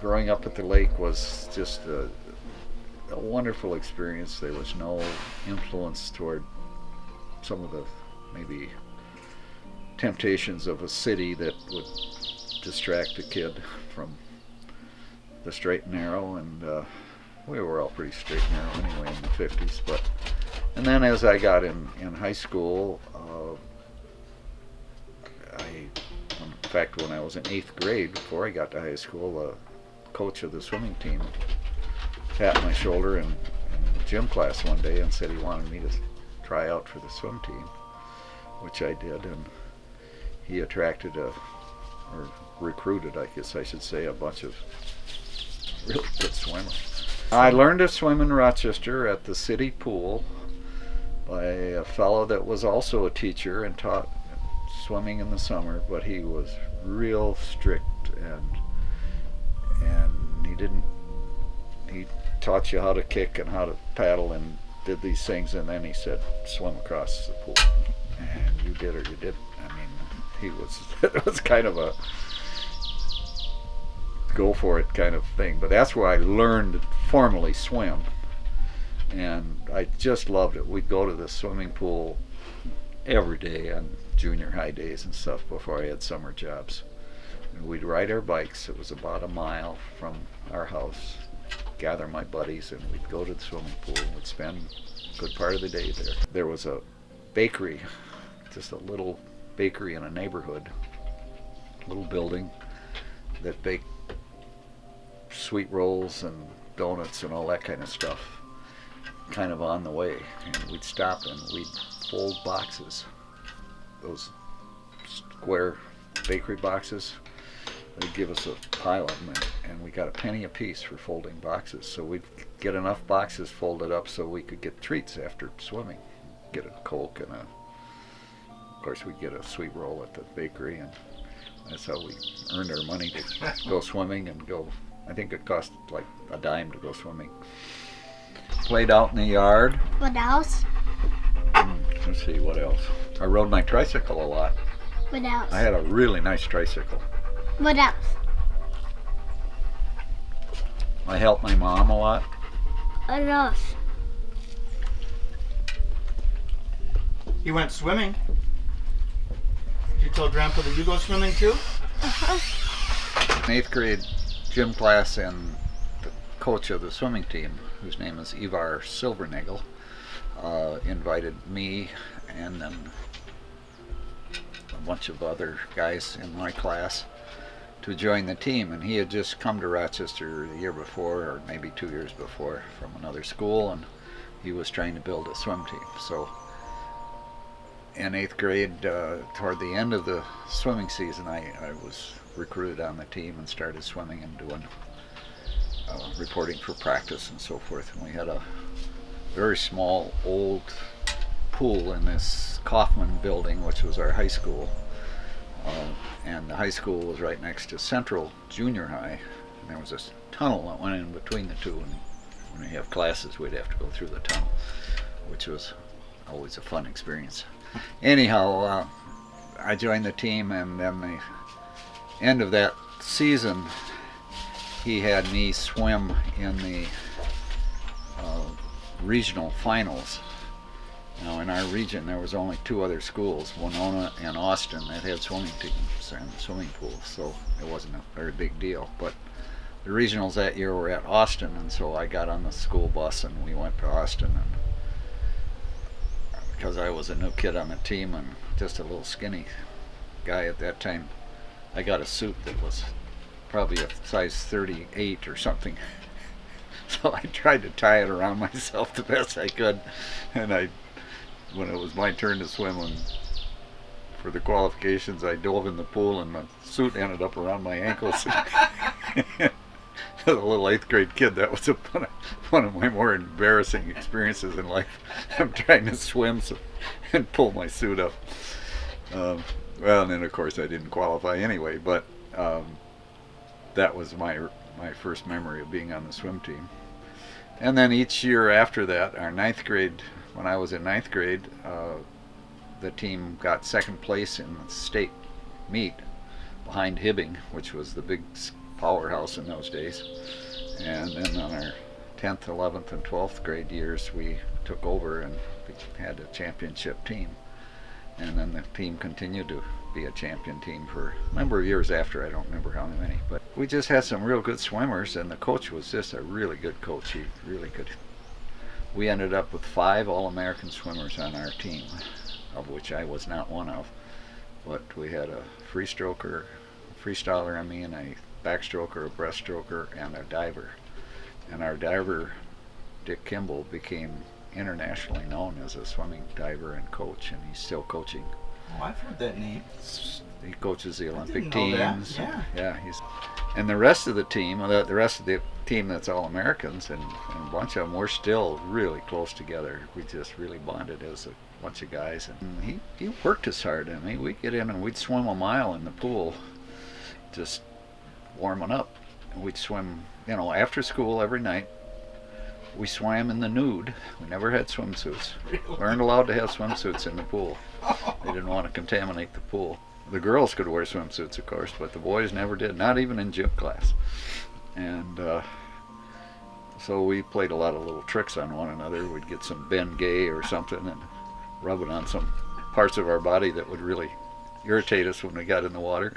growing up at the lake was just a wonderful experience. There was no influence toward some of the maybe temptations of a city that would distract a kid from the straight and narrow, and we were all pretty straight and narrow anyway in the 50s. And then as I got in high school, in fact, when I was in 8th grade, before I got to high school, the coach of the swimming team tapped my shoulder in gym class one day and said he wanted me to try out for the swim team, which I did, and he attracted or recruited, I guess I should say, a bunch of really good swimmers. I learned to swim in Rochester at the city pool by a fellow that was also a teacher and taught swimming in the summer, but he was real strict, and he taught you how to kick and how to paddle and did these things, and then he said swim across the pool, and you did or you didn't. I mean, it was kind of a go for it kind of thing, but that's where I learned to formally swim, and I just loved it. We'd go to the swimming pool every day on junior high days and stuff before I had summer jobs. And we'd ride our bikes. It was about a mile from our house, gather my buddies, and we'd go to the swimming pool and we'd spend a good part of the day there. There was a bakery, just a little bakery in a neighborhood, little building that baked sweet rolls and donuts and all that kind of stuff, kind of on the way. And we'd stop and we'd fold boxes, those square bakery boxes. They'd give us a pile of them, and we got a penny a piece for folding boxes. So we'd get enough boxes folded up so we could get treats after swimming. Get a Coke and of course we'd get a sweet roll at the bakery, and that's how we earned our money to go swimming and go. I think it cost like a dime to go swimming. Played out in the yard. What else? Let's see, what else? I rode my tricycle a lot. What else? I had a really nice tricycle. What else? I helped my mom a lot. What else? You went swimming. You told Grandpa that you go swimming too? Uh-huh. In 8th grade gym class, and the coach of the swimming team, whose name is Ivar Silvernagel, invited me and then a bunch of other guys in my class to join the team. And he had just come to Rochester the year before, or maybe 2 years before, from another school, and he was trying to build a swim team. So in 8th grade, toward the end of the swimming season, I was recruited on the team and started swimming and doing reporting for practice and so forth. And we had a very small old pool in this Kaufman building, which was our high school, and the high school was right next to Central Junior High, and there was this tunnel that went in between the two, and when we have classes we'd have to go through the tunnel, which was always a fun experience. Anyhow, I joined the team, and then the end of that season he had me swim in the regional finals. Now in our region there was only 2 other schools, Winona and Austin, that had swimming teams and swimming pools, so it wasn't a very big deal. But the regionals that year were at Austin, and so I got on the school bus and we went to Austin. And because I was a new kid on the team and just a little skinny guy at that time, I got a suit that was probably a size 38 or something. So I tried to tie it around myself the best I could, and when it was my turn to swim and for the qualifications, I dove in the pool and my suit ended up around my ankles. As a little 8th grade kid, that was one of my more embarrassing experiences in life. I'm trying to swim and pull my suit up. Well, and then of course I didn't qualify anyway, but that was my first memory of being on the swim team. And then each year after that, our 9th grade, when I was in 9th grade, the team got 2nd place in the state meet behind Hibbing, which was the big powerhouse in those days. And then on our 10th, 11th, and 12th grade years, we took over and we had a championship team. And then the team continued to be a champion team for a number of years after. I don't remember how many, but we just had some real good swimmers, and the coach was just a really good coach. He really could. We ended up with 5 All-American swimmers on our team, of which I was not one of. But we had a freestyler, a backstroker, a breaststroker, and a diver. And our diver, Dick Kimball, became internationally known as a swimming diver and coach, and he's still coaching. Oh, I've heard that name. He coaches the Olympic didn't know that. teams. Yeah. And the rest of the team, that's all Americans, and a bunch of them, we're still really close together. We just really bonded as a bunch of guys. And he worked us hard. I mean, we'd get in and we'd swim a mile in the pool, just warming up. And we'd swim, after school every night. We swam in the nude. We never had swimsuits. We weren't allowed to have swimsuits in the pool. They didn't want to contaminate the pool. The girls could wear swimsuits, of course, but the boys never did, not even in gym class. And so we played a lot of little tricks on one another. We'd get some Ben Gay or something and rub it on some parts of our body that would really irritate us when we got in the water.